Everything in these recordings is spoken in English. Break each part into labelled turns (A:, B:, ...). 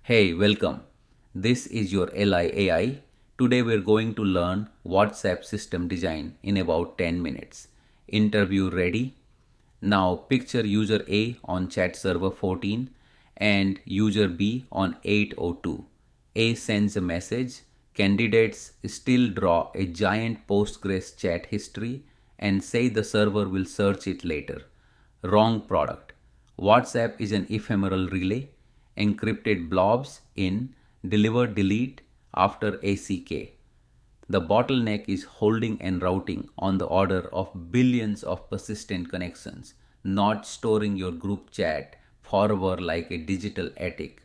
A: Hey, welcome. This is your LI AI. Today we're going to learn WhatsApp system design in about 10 minutes. Interview ready? Now picture user A on chat server 14 and user B on 802. A sends a message. Candidates still draw a giant Postgres chat history and say the server will search it later. Wrong product. WhatsApp is an ephemeral relay, encrypted blobs in deliver delete after ACK. The bottleneck is holding and routing on the order of billions of persistent connections, not storing your group chat forever like a digital attic.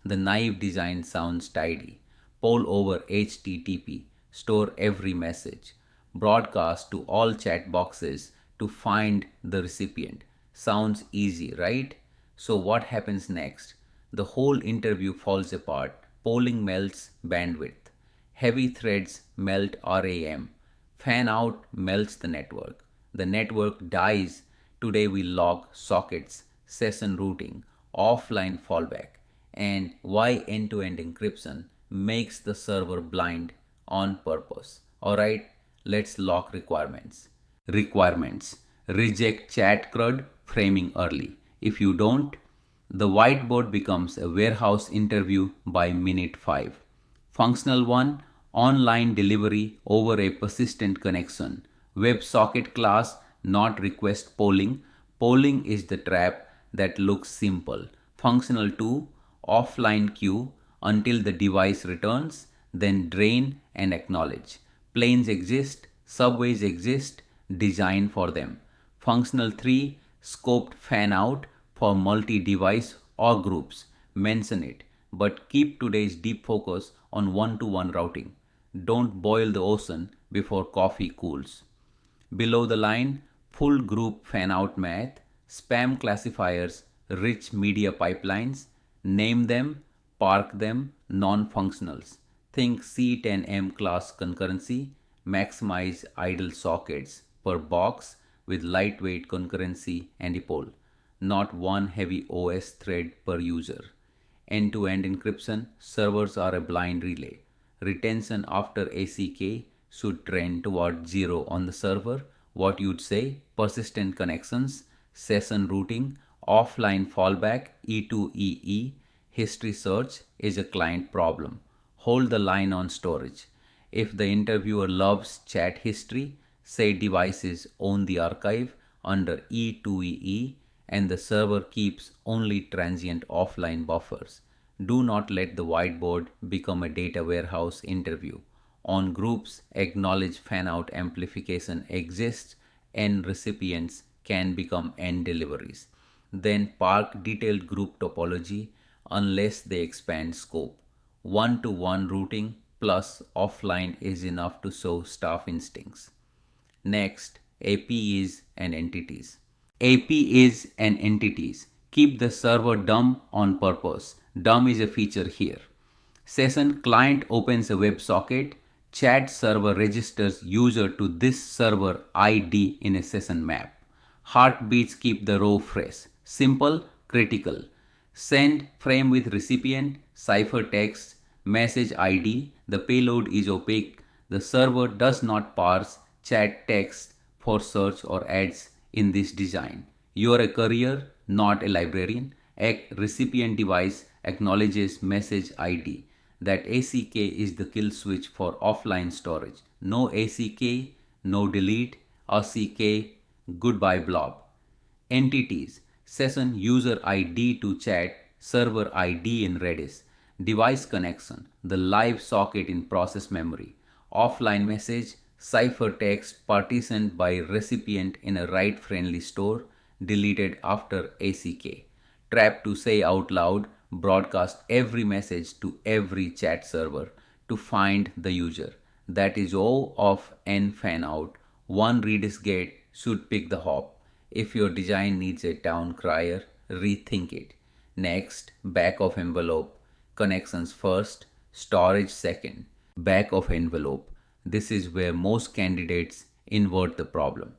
A: The naive design sounds tidy. Poll over HTTP, store every message, broadcast to all chat boxes to find the recipient. Sounds easy, right? So, what happens next? The whole interview falls apart. Polling melts bandwidth. Heavy threads melt RAM. Fan out melts the network. The network dies. Today we log sockets, session routing, offline fallback, and why end-to-end encryption makes the server blind on purpose. Alright, let's lock requirements. Requirements. Reject chat CRUD framing early. If you don't, the whiteboard becomes a warehouse interview by minute 5. Functional 1, online delivery over a persistent connection. WebSocket class, not request polling. Polling is the trap that looks simple. Functional 2, offline queue until the device returns, then drain and acknowledge. Planes exist, subways exist, design for them. Functional 3, scoped fan out for multi-device or groups. Mention it, but keep today's deep focus on one-to-one routing. Don't boil the ocean before coffee cools. Below the line, full group fan out math, spam classifiers, rich media pipelines, name them, park them, non-functionals. Think C10M class concurrency, maximize idle sockets per box with lightweight concurrency and epoll, not one heavy OS thread per user. End-to-end encryption, servers are a blind relay. Retention after ACK should trend toward 0 on the server. What you'd say, persistent connections, session routing, offline fallback, E2EE, history search is a client problem. Hold the line on storage. If the interviewer loves chat history, say devices own the archive under E2EE and the server keeps only transient offline buffers. Do not let the whiteboard become a data warehouse interview. On groups, acknowledge fan out amplification exists and recipients can become end deliveries. Then park detailed group topology unless they expand scope. One-to-one routing plus offline is enough to show staff instincts. Next, APIs and entities. APIs and entities. Keep the server dumb on purpose. Dumb is a feature here. Session client opens a WebSocket. Chat server registers user to this server ID in a session map. Heartbeats keep the row fresh. Simple, critical. Send frame with recipient, ciphertext, message ID. The payload is opaque. The server does not parse chat text for search or ads in this design. You are a courier, not a librarian. A recipient device acknowledges message ID. That ACK is the kill switch for offline storage. No ACK, no delete, ACK, goodbye blob. Entities, session user ID to chat, server ID in Redis, device connection, the live socket in process memory, offline message, ciphertext partitioned by recipient in a write-friendly store, deleted after ACK. Trap to say out loud, broadcast every message to every chat server to find the user. That is O of N fan out. One Redis gate should pick the hop. If your design needs a town crier, rethink it. Next, back of envelope. Connections first, storage second. Back of envelope. This is where most candidates invert the problem.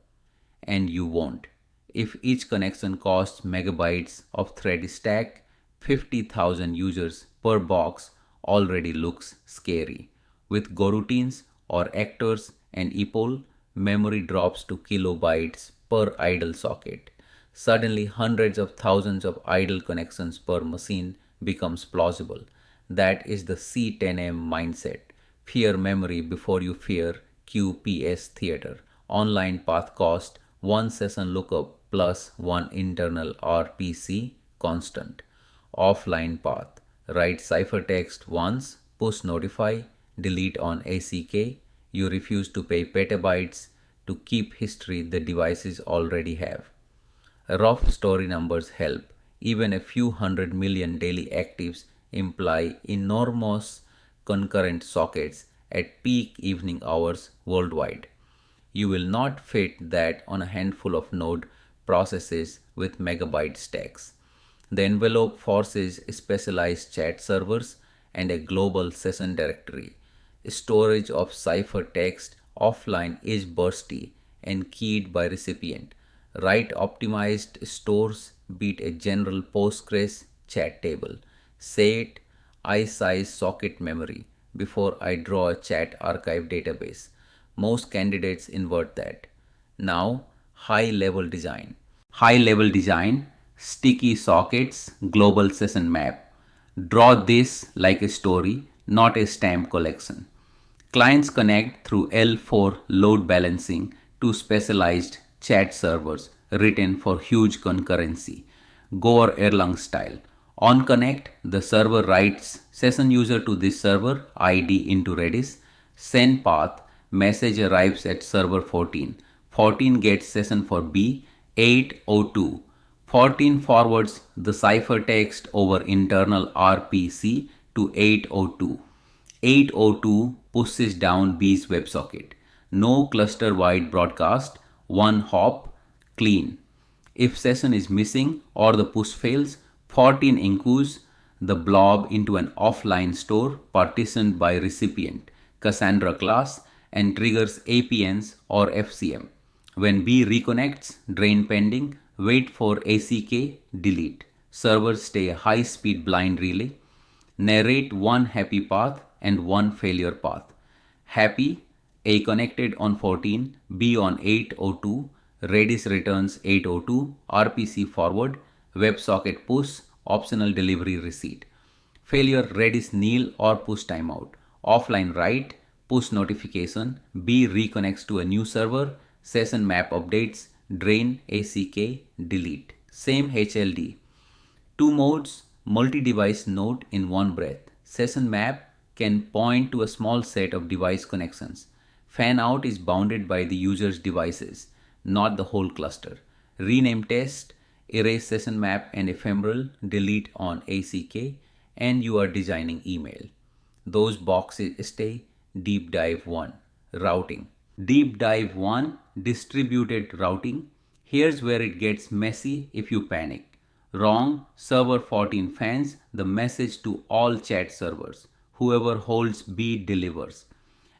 A: And you won't. If each connection costs megabytes of thread stack, 50,000 users per box already looks scary. With coroutines or actors and epoll, memory drops to kilobytes per idle socket. Suddenly, hundreds of thousands of idle connections per machine becomes plausible. That is the C10M mindset. Fear memory before you fear QPS theater. Online path cost, one session lookup plus one internal RPC constant. Offline path, write ciphertext once, push notify, delete on ACK. You refuse to pay petabytes to keep history the devices already have. Rough story numbers help. Even a few 100 million daily actives imply enormous concurrent sockets at peak evening hours worldwide. You will not fit that on a handful of node processes with megabyte stacks. The envelope forces specialized chat servers and a global session directory. Storage of ciphertext offline is bursty and keyed by recipient. Write optimized stores beat a general Postgres chat table. Say it, I size socket memory before I draw a chat archive database. Most candidates invert that. Now, high level design. High level design, sticky sockets, global session map. Draw this like a story, not a stamp collection. Clients connect through L4 load balancing to specialized chat servers written for huge concurrency, Go or Erlang style. On connect, the server writes session user to this server ID into Redis, send path, message arrives at server 14. 14 gets session for B, 802. 14 forwards the ciphertext over internal RPC to 802. 802 pushes down B's WebSocket. No cluster wide broadcast, one hop, clean. If session is missing or the push fails, 14 includes the blob into an offline store partitioned by recipient, Cassandra class, and triggers APNs or FCM. When B reconnects, drain pending, wait for ACK, delete. Servers stay a high speed blind relay. Narrate one happy path and one failure path. Happy, A connected on 14, B on 802, Redis returns 802, RPC forward, WebSocket push, optional delivery receipt. Failure, Redis nil or push timeout. Offline write, push notification, B reconnects to a new server, session map updates, drain, ACK, delete. Same HLD. Two modes, multi-device note in one breath. Session map can point to a small set of device connections. Fan out is bounded by the user's devices, not the whole cluster. Rename test, erase session map and ephemeral, delete on ACK, and you are designing email. Those boxes stay. Deep dive 1, routing. Deep dive 1, distributed routing. Here's where it gets messy if you panic. Wrong, server 14 fans the message to all chat servers. Whoever holds B delivers.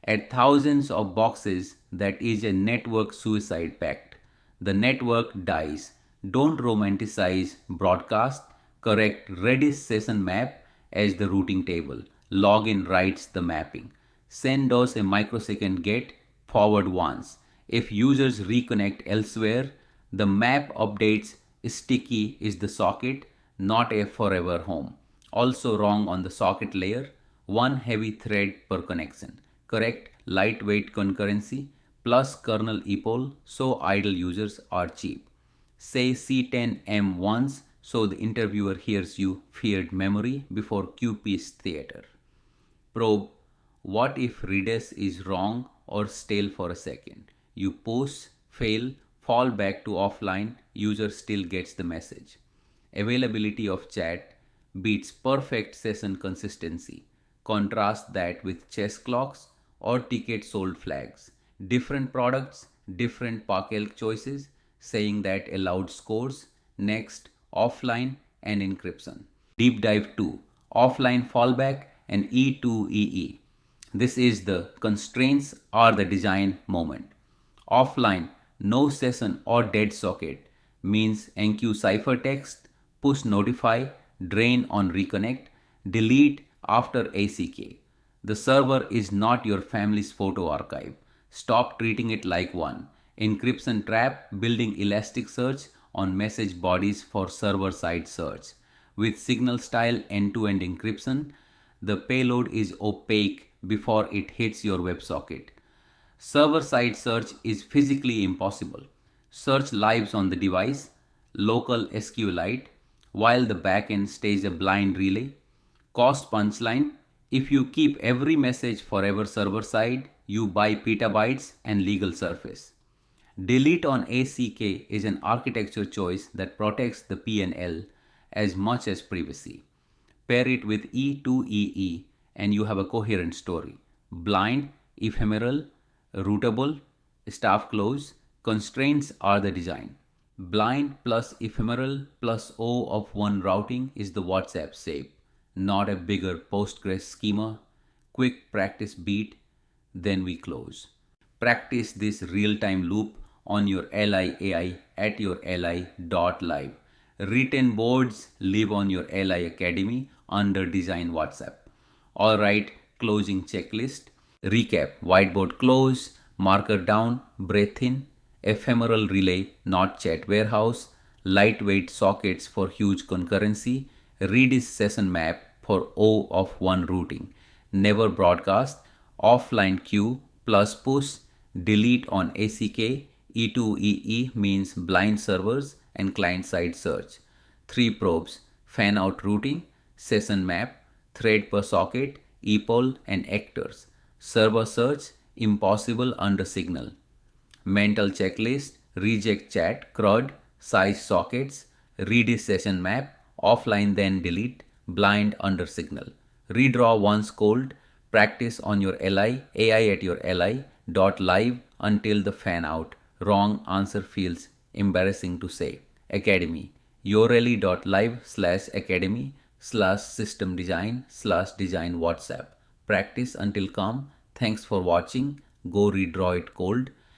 A: At thousands of boxes, that is a network suicide pact. The network dies. Don't romanticize broadcast. Correct Redis session map as the routing table. Login writes the mapping. Send DOS a microsecond get, forward once. If users reconnect elsewhere, the map updates sticky is the socket, not a forever home. Also wrong on the socket layer, one heavy thread per connection. Correct lightweight concurrency plus kernel epoll so idle users are cheap. Say C10M once so the interviewer hears you feared memory before QP's theater. Probe, what if Redis is wrong or stale for a second? You push, fail, fall back to offline, user still gets the message. Availability of chat beats perfect session consistency. Contrast that with chess clocks or ticket sold flags. Different products, different Parquel choices, saying that allowed scores, next, offline, and encryption. Deep dive 2, offline fallback and E2EE. This is the constraints or the design moment. Offline, no session or dead socket means enqueue ciphertext, push notify, drain on reconnect, Delete after ACK. The server is not your family's photo archive. Stop treating it like one. Encryption trap, building Elasticsearch on message bodies for server-side search. With signal style end-to-end encryption, the payload is opaque before it hits your WebSocket. Server-side search is physically impossible. Search lives on the device, local SQLite, while the backend stays a blind relay. Cost punchline: if you keep every message forever server side, you buy petabytes and legal surface. Delete on ACK is an architecture choice that protects the P&L as much as privacy. Pair it with E2EE and you have a coherent story. Blind, ephemeral, routable, staff close, constraints are the design. Blind plus ephemeral plus O of one routing is the WhatsApp shape, not a bigger Postgres schema. Quick practice beat, then we close. Practice this real-time loop on your Ally AI at YourAlly.live. Written boards live on your Ally Academy under Design WhatsApp. Alright, closing checklist. Recap: whiteboard close, marker down, breath in, ephemeral relay, not chat warehouse, lightweight sockets for huge concurrency, Redis session map for O of one routing, never broadcast, offline queue plus push, delete on ACK, E2EE means blind servers and client-side search. 3 probes: fan out routing, session map, thread per socket, epoll and actors. Server search, impossible under signal. Mental checklist: reject chat, CRUD, size sockets, Redis session map, offline then delete, blind under signal. Redraw once cold, practice on your Ally, AI at your Ally.live until the fan out. Wrong answer feels embarrassing to say. Academy: yourally.live/academy/system design/design WhatsApp. Practice until calm. Thanks for watching. Go redraw it cold.